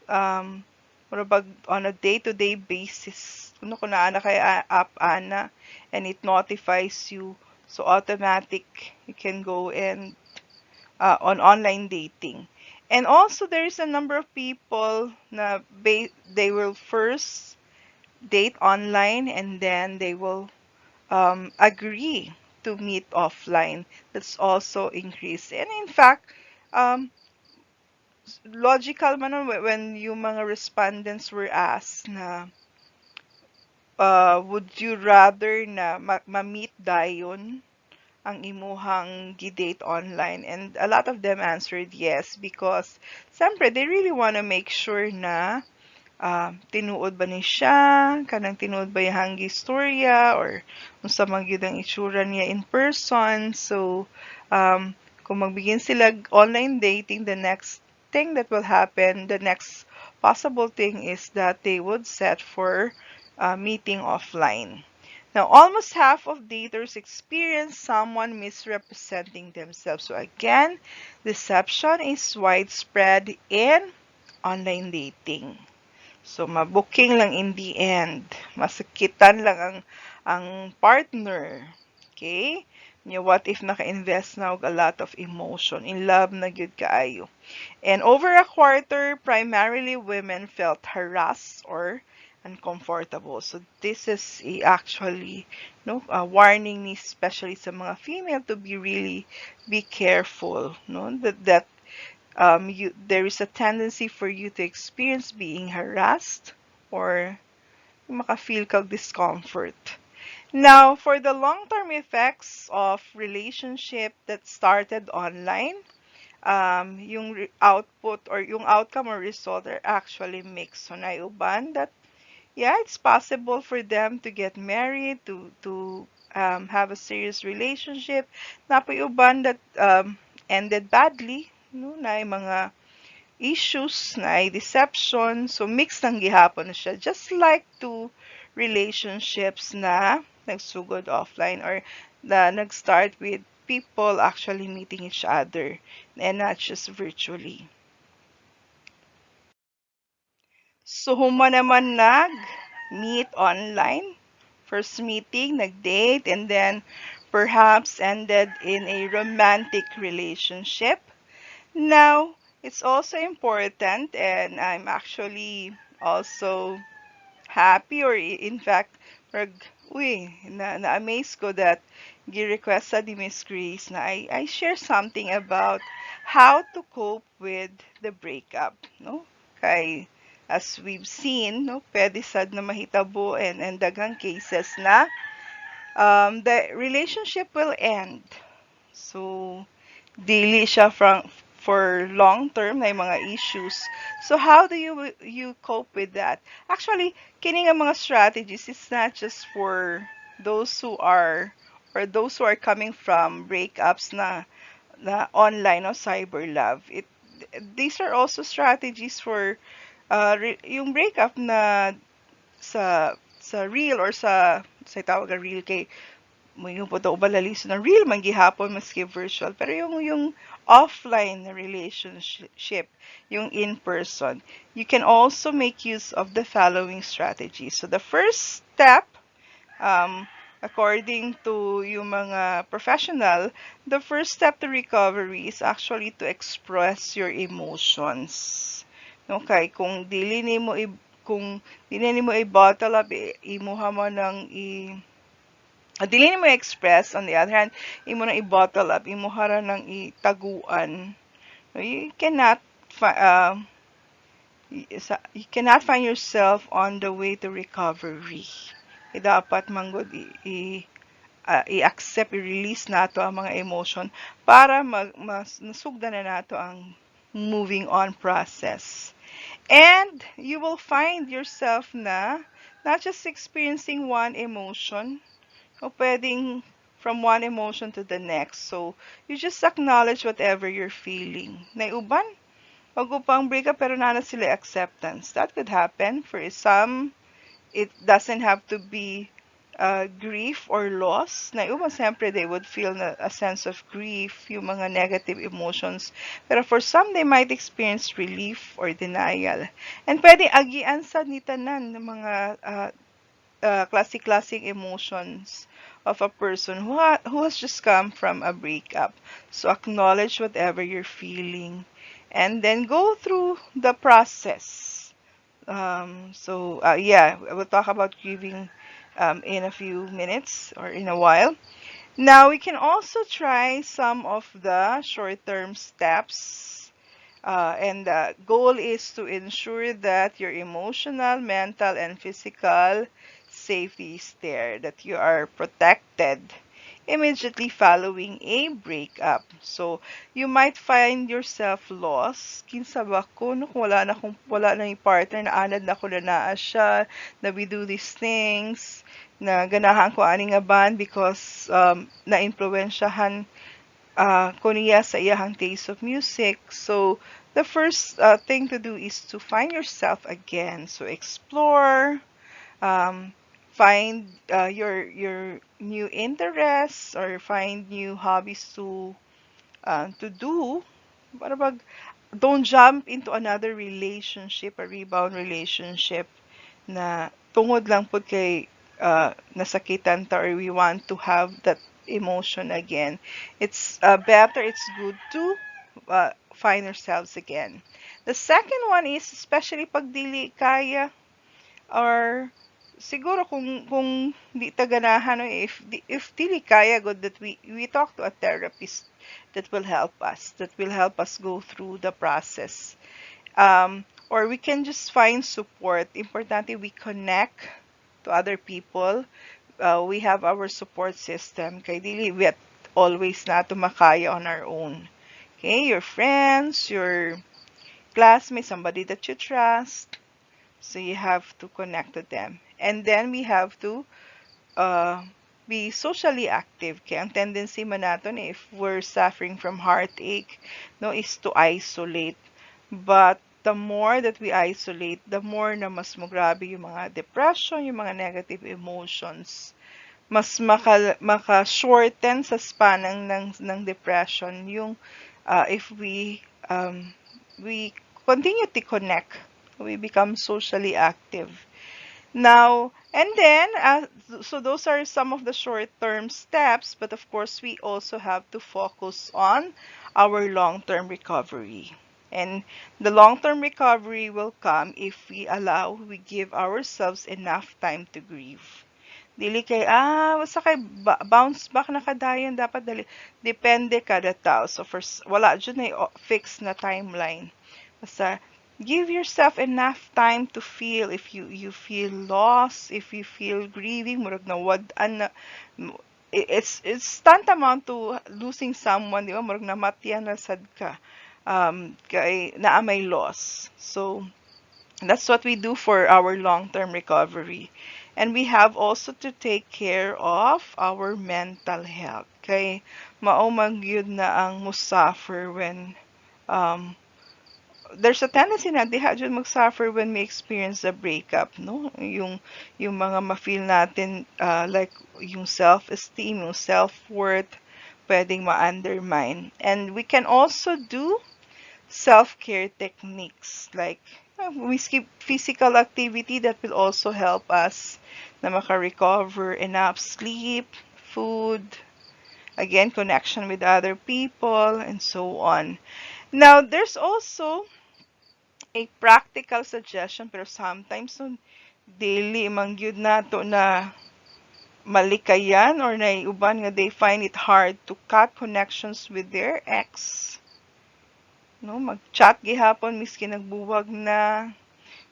um on a day-to-day basis. Kuno ko na ana kay app ana and it notifies you, so automatic you can go and on online dating. And also there is a number of people na they will first date online and then they will agree to meet offline. That's also increased. And in fact, um, logical man nun when yung mga respondents were asked na would you rather na ma-meet dayon ang imuhang gidate online, and a lot of them answered yes because siyempre they really want to make sure na tinuod ba ni siya, kanang tinuod ba yung istorya, or unsa man gyud ang itsura niya in person. So, kung magbigin sila online dating, the next thing that will happen, the next possible thing is that they would set for meeting offline. Now, almost half of daters experience someone misrepresenting themselves. So again, deception is widespread in online dating. So, mabuking lang in the end. Masakitan lang ang partner. Okay? What if naka-invest na og a lot of emotion? In love na gyud kaayo. And over a quarter, primarily women felt harassed or uncomfortable. So this is actually a warning ni especially sa mga female to be careful, no? That there is a tendency for you to experience being harassed or maka-feel kag discomfort. Now, for the long-term effects of relationship that started online, yung output or yung outcome or result are actually mixed. So, naiuban that, yeah, it's possible for them to get married, to have a serious relationship. Napayuban that ended badly, no? Na mga issues, na deception. So, mixed ang gihapon na siya. Just like two relationships na nagsugod offline or na nag-start with people actually meeting each other and not just virtually. So, human naman nag-meet online first meeting, nag-date, and then perhaps ended in a romantic relationship. Now, it's also important, and I'm actually also happy or in fact, na-amaze ko that gi-request sa ni Miss Grace na I share something about how to cope with the breakup, no? Kay, as we've seen, no, pwede sad na mahitabo and daghang cases na the relationship will end. So, dili siya for long term na yung mga issues. So how do you cope with that? Actually, kining ang mga strategies is not just for those who are coming from breakups na online o cyber love. These are also strategies for yung breakup na sa real or sa tawag na real kay mo yung po ubalaliso na real man gihapon maski virtual pero yung offline na relationship yung in person, you can also make use of the following strategies. So the first step, according to yung mga professional, the first step to recovery is actually to express your emotions. Okay, kung dili nimo i-bottle up, imuha mo nang dili mo express. On the other hand, imo na i-bottle up, imo hara nang itaguan. You cannot you cannot find yourself on the way to recovery. Dapat manggod i-accept, i-release nato ang mga emotion para nasugdan na nato ang moving on process. And you will find yourself na not just experiencing one emotion, o pwedeng from one emotion to the next. So, you just acknowledge whatever you're feeling. Na uban, wag upang breakup pero nana sila acceptance. That could happen. For some, it doesn't have to be grief or loss. Na uban, siyempre, they would feel a sense of grief, yung mga negative emotions. Pero for some, they might experience relief or denial. And pwede agian sa nitanan ng mga classic emotions of a person who has just come from a breakup. So acknowledge whatever you're feeling and then go through the process. Yeah, we'll talk about grieving in a few minutes or in a while. Now, we can also try some of the short-term steps. And the goal is to ensure that your emotional, mental, and physical safety is there, that you are protected immediately following a breakup. So, you might find yourself lost. Kinsa ba ko, no? Kung wala na yung partner, na anad na ko na naa siya, na we do these things, na ganahan ko ani nga band because na-influensyahan ko niya sa iyahang taste of music. So, the first thing to do is to find yourself again. So, explore, find your new interests or find new hobbies to do. Para don't jump into another relationship, a rebound relationship na tungod lang po kay nasakitan ta or we want to have that emotion again. It's better, it's good to find ourselves again. The second one is, especially pag dili kaya or siguro kung di ta ganahan, if dili kaya good, that we talk to a therapist that will help us go through the process. Or we can just find support. Importante we connect to other people. We have our support system. Kay dili we always na makaya on our own. Okay, your friends, your classmates, somebody that you trust. So you have to connect to them. And then we have to be socially active. Kaya ang tendency man natin, if we're suffering from heartache, no, is to isolate. But the more that we isolate, the more na mas grabe yung mga depression, yung mga negative emotions. Mas maka-shorten sa span ng depression yung if we continue to connect, we become socially active. Now, And then, so those are some of the short-term steps, but of course, we also have to focus on our long-term recovery. And the long-term recovery will come if we give ourselves enough time to grieve. Dili kay, basta kay bounce back na kadayon, dapat dali. Depende kada tao. So, first, wala dyan ay fixed na timeline. Basta, give yourself enough time to feel. If you feel lost, if you feel grieving, murag na wad-an na, it's tantamount to losing someone, di ba? Murag na matyan na sad ka. Kay naa may loss. So, that's what we do for our long-term recovery. And we have also to take care of our mental health. Kay mao man gyud na ang musuffer when um, there's a tendency na diha jud mag-suffer when we experience a breakup, no? Yung mga ma-feel natin like yung self-esteem, yung self-worth pwedeng ma-undermine. And we can also do self-care techniques like we skip physical activity that will also help us na maka-recover, enough sleep, food, again, connection with other people, and so on. Now, there's also a practical suggestion, pero sometimes no, daily mangyud nato na malikayan or naiuban nga they find it hard to cut connections with their ex. No, mag-chat gihapon miski nagbuwag na,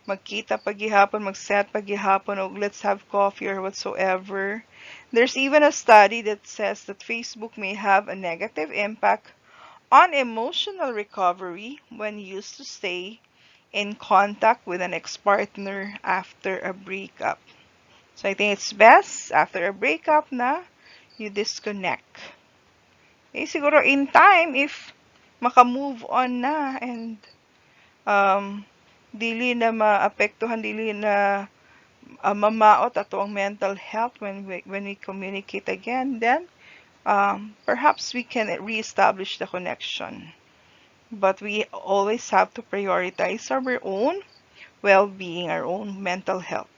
magkita pa gihapon, mag-set pa gihapon og let's have coffee or whatsoever. There's even a study that says that Facebook may have a negative impact on emotional recovery when used to stay in contact with an ex-partner after a breakup. So I think it's best after a breakup na you disconnect. Eh, siguro in time if maka-move on na and dili na maapektuhan, dili na mamaot ato ang mental health when we communicate again, then perhaps we can reestablish the connection. But we always have to prioritize our own well-being, our own mental health.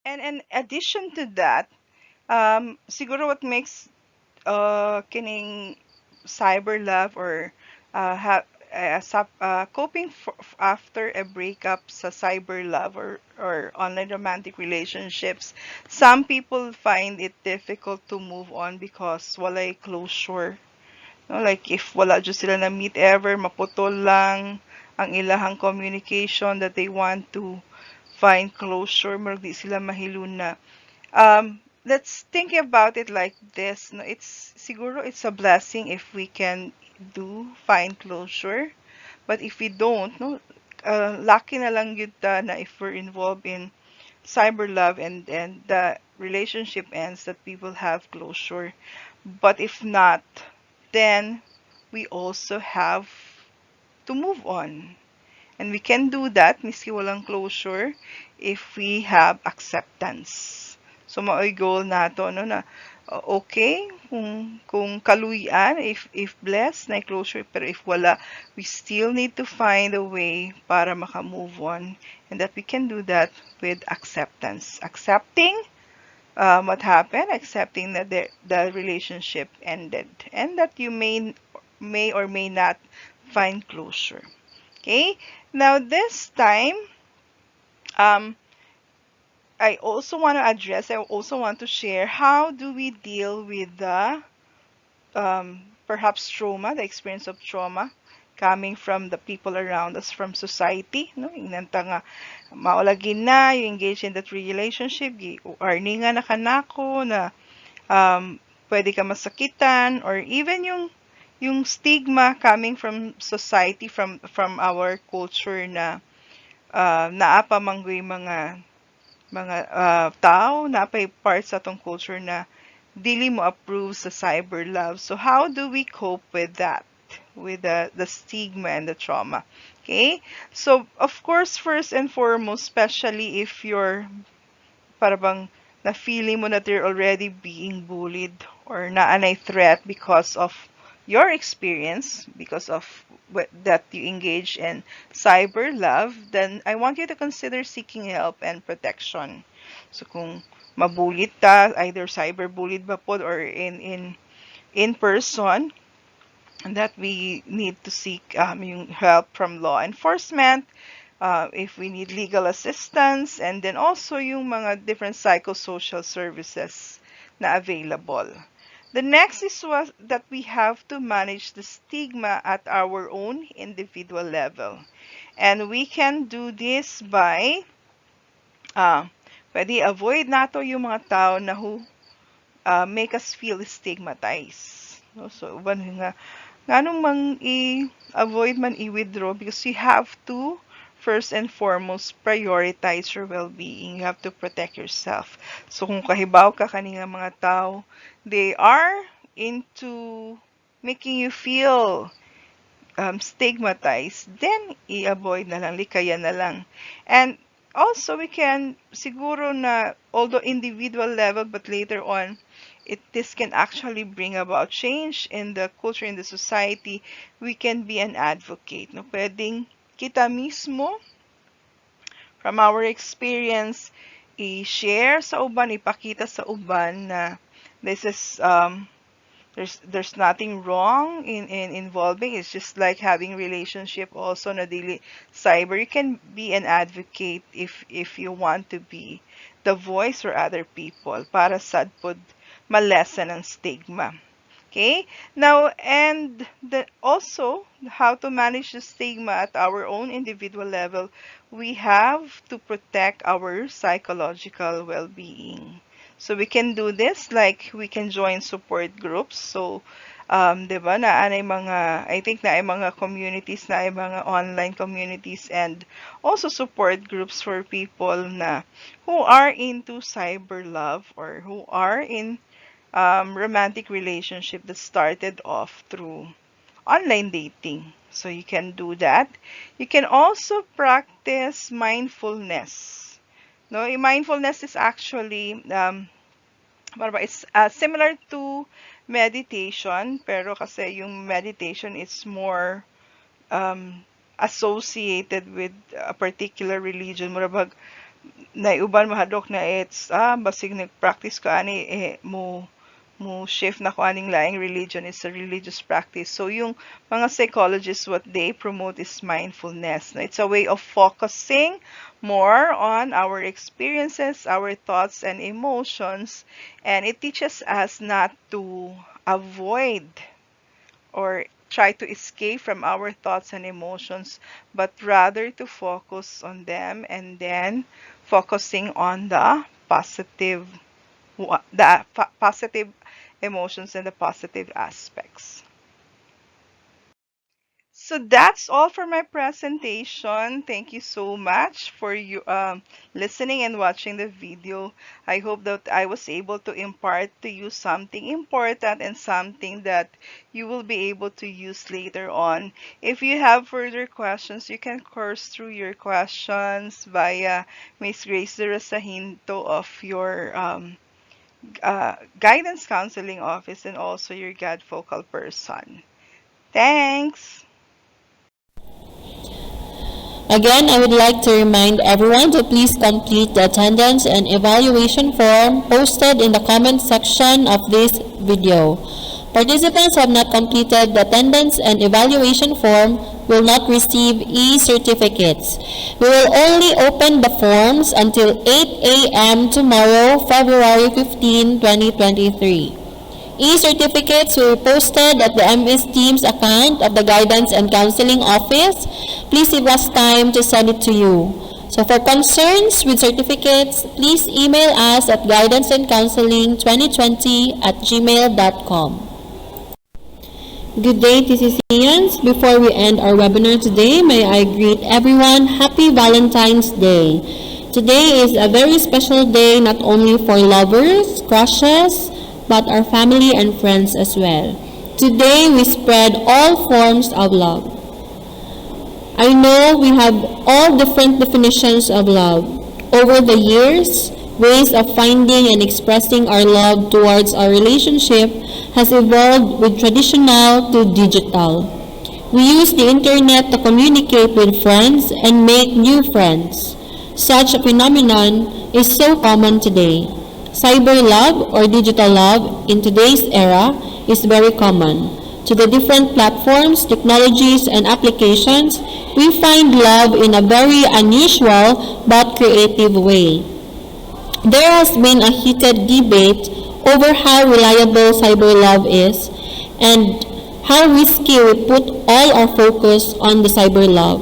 And in addition to that, siguro what makes kining cyber love or coping after a breakup sa cyber love or online romantic relationships, some people find it difficult to move on because walay closure. No, like if wala jud sila na meet ever, maputol lang ang ilahang communication that they want to find closure, murag di sila mahilun na. Let's think about it like this. No, it's siguro it's a blessing if we can do find closure, but if we don't, no, lucky na lang yun na if we're involved in cyber love and the relationship ends that we will have closure. But if not, then we also have to move on. And we can do that, miski walang closure, if we have acceptance. So, mao'y goal nato, no, na okay, kung kaluyan, if blessed, na closure, pero if wala, we still need to find a way para maka-move on. And that we can do that with acceptance. Accepting what happened, accepting that the relationship ended, and that you may or may not find closure. Okay, now this time, I also want to share how do we deal with the perhaps trauma, the experience of trauma coming from the people around us, from society, no? Inanta nga, maulagin na, you engage in that relationship, arninga na kanako, na pwede ka masakitan, or even yung stigma coming from society, from our culture na naapa manggoy mga tao, naapay parts sa atong culture na dili mo approve sa cyber love. So how do we cope with that? With the stigma and the trauma. Okay? So of course, first and foremost, especially if you're parang na feeling mo that you're already being bullied or naanay threat because of your experience, because of that you engage in cyber love, then I want you to consider seeking help and protection. So kung mabulit ta, either cyberbullied ba po or in person, that we need to seek yung help from law enforcement, if we need legal assistance, and then also yung mga different psychosocial services na available. The next is that we have to manage the stigma at our own individual level. And we can do this by pwede avoid nato yung mga tao na who make us feel stigmatized. No? So, nga nganong mang i-avoid man i-withdraw, because you have to first and foremost prioritize your well-being. You have to protect yourself. So kung kahibaw ka kanina mga tao, they are into making you feel stigmatized, then i-avoid na lang, likaya na lang. And also we can siguro na, although individual level, but later on this can actually bring about change in the culture, in the society. We can be an advocate. No? Pwedeng kita mismo, from our experience, i-share sa uban, ipakita sa uban na this is, there's nothing wrong in involving. It's just like having relationship also na dili cyber. You can be an advocate if you want to be the voice for other people para sad pod ma-lessen ang stigma. Okay? Now, and also, how to manage the stigma at our own individual level, we have to protect our psychological well-being. So we can do this, like we can join support groups. So, di ba, I think na ay mga communities, na ay mga online communities, and also support groups for people na who are into cyber love or who are in romantic relationship that started off through online dating. So you can do that. You can also practice mindfulness. No, mindfulness is actually it's similar to meditation, pero kasi yung meditation is more associated with a particular religion. Murabag naiuban mahadok na it's basig nag-practice ka ani mo shift na ko aning laing religion is a religious practice. So yung mga psychologists, what they promote is mindfulness. It's a way of focusing more on our experiences, our thoughts and emotions, and it teaches us not to avoid or try to escape from our thoughts and emotions, but rather to focus on them, and then focusing on the positive emotions and the positive aspects. So that's all for my presentation. Thank you so much for you listening and watching the video. I hope that I was able to impart to you something important and something that you will be able to use later on. If you have further questions, you can course through your questions via Miss Grace de Rosahinto of your guidance counseling office, and also your God focal person. Thanks! Again, I would like to remind everyone to please complete the attendance and evaluation form posted in the comment section of this video. Participants who have not completed the attendance and evaluation form will not receive e-certificates. We will only open the forms until 8 a.m. tomorrow, February 15, 2023. E-certificates will be posted at the MS Teams account of the Guidance and Counseling Office. Please give us time to send it to you. So for concerns with certificates, please email us at guidanceandcounseling2020@gmail.com. Good day, TCCians. Before we end our webinar today, may I greet everyone Happy Valentine's Day. Today is a very special day not only for lovers, crushes, but our family and friends as well. Today, we spread all forms of love. I know we have all different definitions of love. Over the years, ways of finding and expressing our love towards our relationship has evolved with traditional to digital. We use the internet to communicate with friends and make new friends. Such a phenomenon is so common today. Cyber love or digital love in today's era is very common. To the different platforms, technologies, and applications, we find love in a very unusual but creative way. There has been a heated debate over how reliable cyber love is and how risky we put all our focus on the cyber love.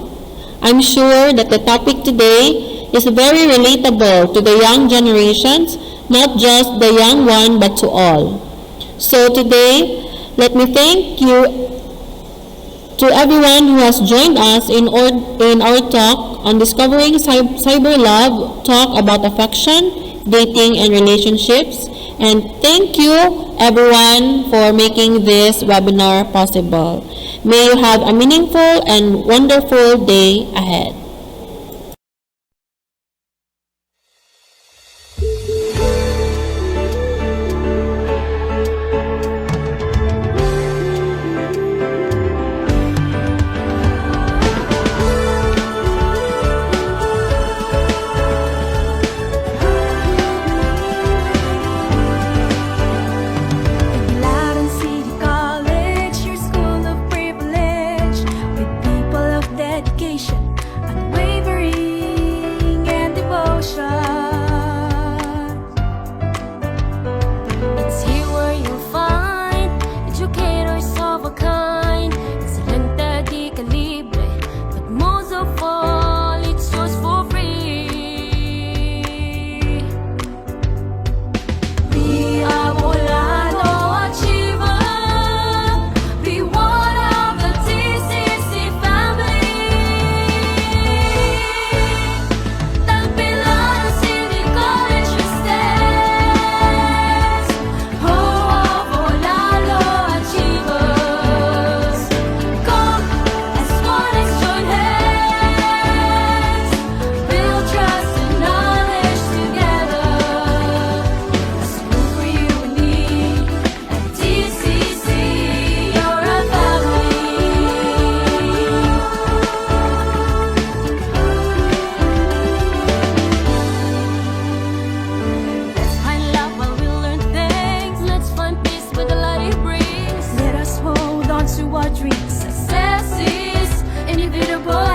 I'm sure that the topic today is very relatable to the young generations, not just the young one but to all. So today, let me thank you to everyone who has joined us in our talk on discovering cyber love, talk about affection, dating, and relationships. And thank you everyone for making this webinar possible. May you have a meaningful and wonderful day ahead. Latin City College, your school of privilege, with people of dedication, unwavering and devotion. It's here where you'll find educators of a kind, excellent di calibre, but most of all, it's yours for free. Be a volano achiever, be one of the TCC family. Tagpilan City College stands, home of volano achievers. Come as one, let's join hands, build trust and knowledge together. School for you and me at TCC, you're a family. Let's find love while we learn things. Let's find peace with the light it brings. Let us hold on to our dreams. Success is inevitable.